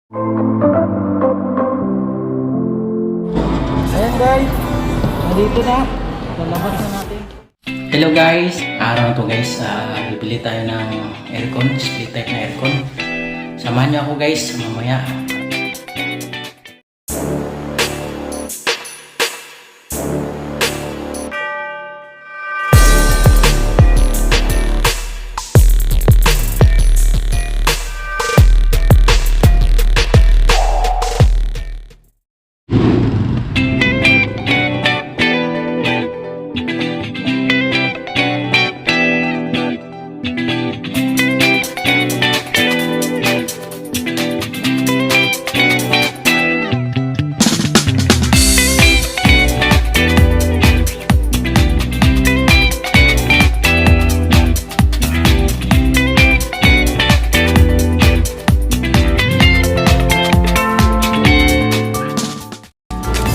Ayan guys, nandito na. Lalabas na natin. Hello guys, araw to guys, bibili tayo ng aircon, split type na aircon. Samahan niyo ako guys, mamaya.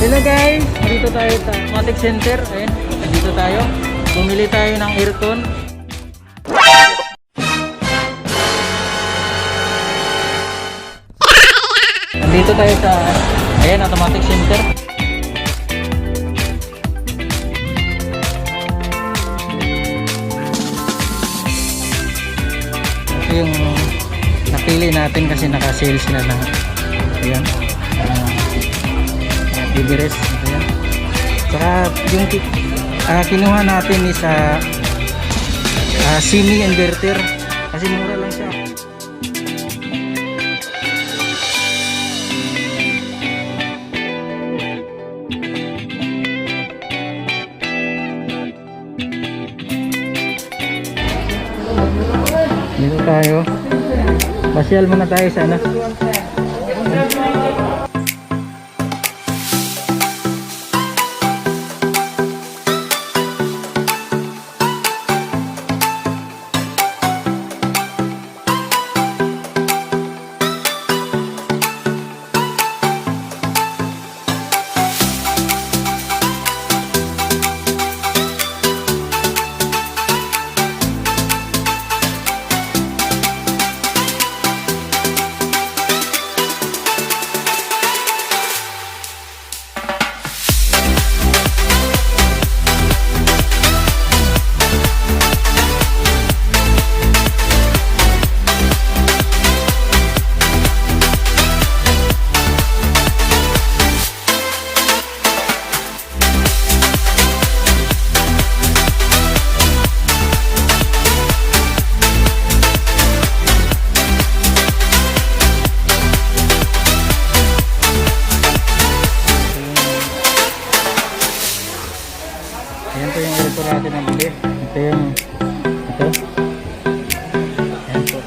Hello guys, dito tayo sa Matic Center. Ayan, dito tayo. Bumili tayo ng aircon. Dito tayo sa Automatic Center. Ito yung napili natin kasi naka-sale sila na. Ayan. Bibiris. Ayan. Saka yung kinuha natin is semi-inverter kasi mura lang siya. Dito tayo. Pasyal muna tayo sa ano. Ayan po yung aircon natin na bili. Ito yung ito. Ayan po.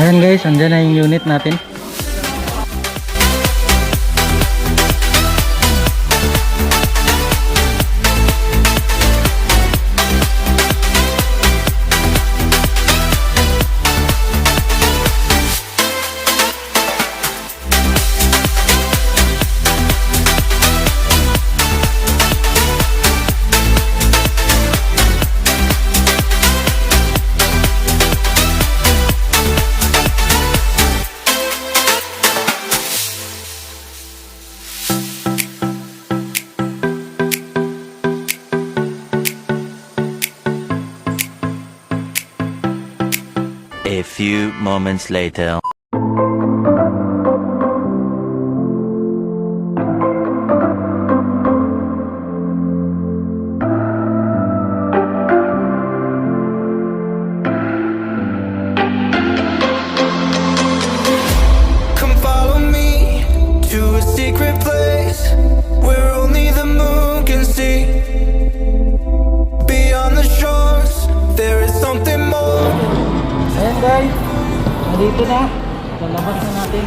Ayan guys, andyan na yung unit natin. A few moments later. Come follow me to a secret place where only the moon can see. Beyond the shores, there is something more. Ayan guys, nandito na. Lalabas na natin.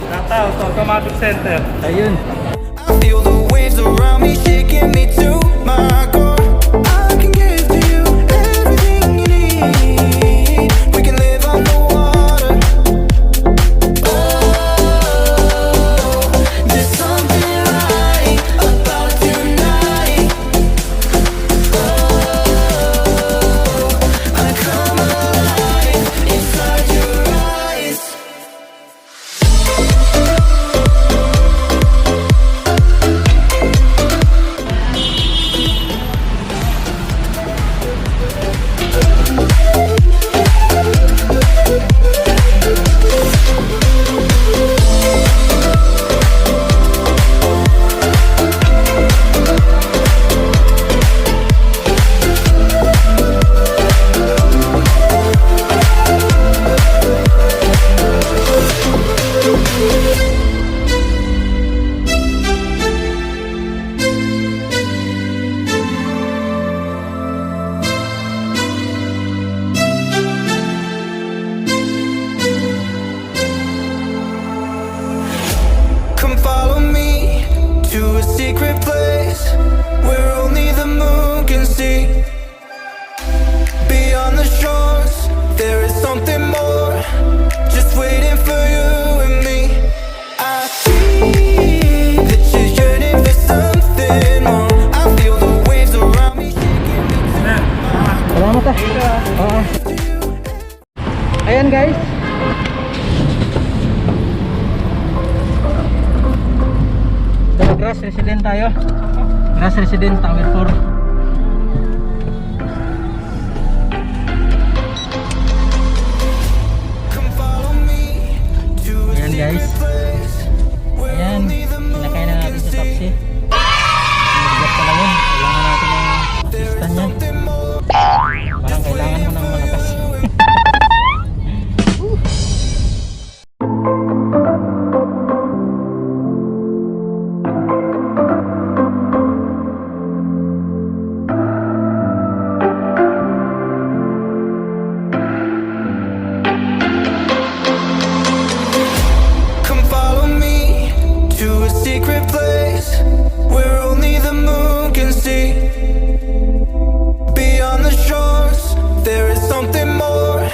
Tataw, automatic center. Ayun. I feel the waves around me shaking me to my core. I can give to you everything you need. We can live on the water. Oh, there's something right about tonight. Oh, I come alive inside your eyes. Come follow me to a secret place where only the moon can see. Beyond the shores, there is something more, just waiting for you and me. I see that you're yearning for something more. I feel the waves around me shaking me to Salamat ah. Oo. Ayan guys. So, Grass Resident tayo. Grass Resident Tower 4. come follow me to a Ayan guys. secret place where Ayan. only the moon Sinakay na natin sa taxi. Nagbigat pala yun. Kailangan natin ng pistan yan. something more. Parang kailangan mo ng malakas. Come follow me to a secret place where only the moon can see. Beyond the shores, there is something more,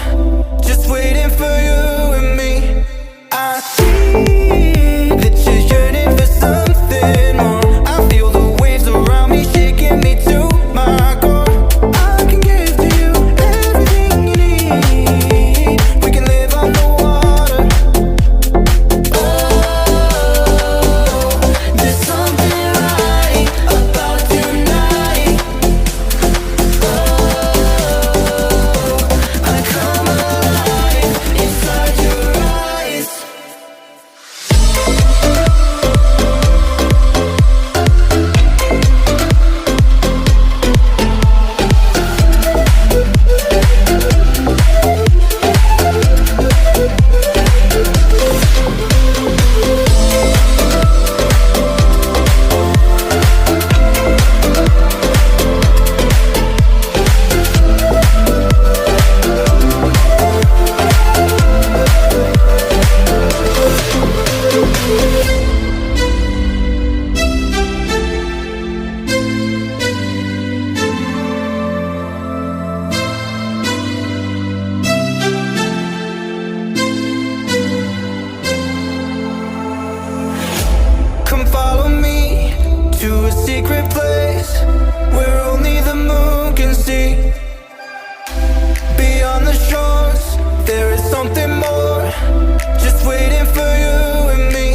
just waiting for you and me. I see that you're yearning for something more. I feel the waves around me shaking me to my core. I can give to you everything you need. We can live on the water. Oh, there's something right about tonight. Oh, I come alive inside your eyes. Come follow me to a secret place where only the moon can see. Beyond the shores, there is something more, just waiting for you and me.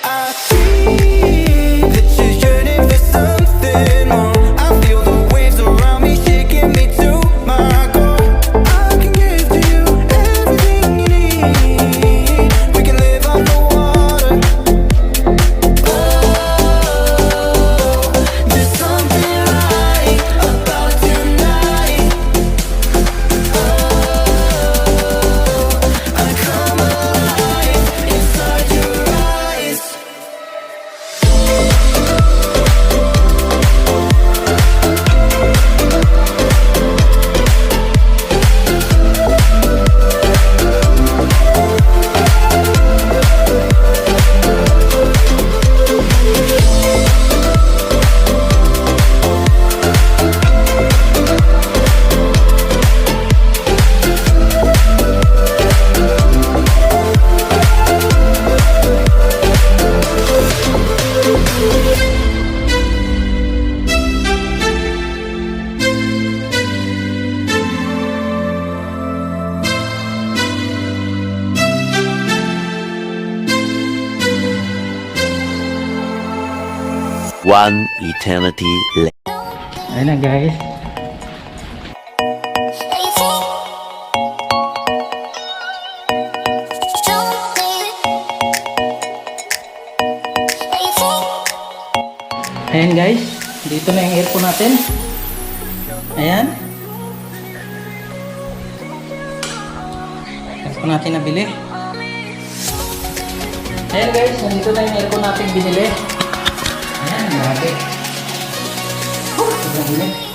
I see that you're yearning for something more. I feel the waves around me shaking me to my core. I can give to you everything you need. We can live on the water. Oh, there's something right about tonight. Oh, I One eternity later. Ayun na guys. Ayan guys, dito na yung aircon natin. Ayan. Aircon natin nabili. Ayan guys, nandito na yung aircon natin binili. Ayan, grabe. Sobrang init.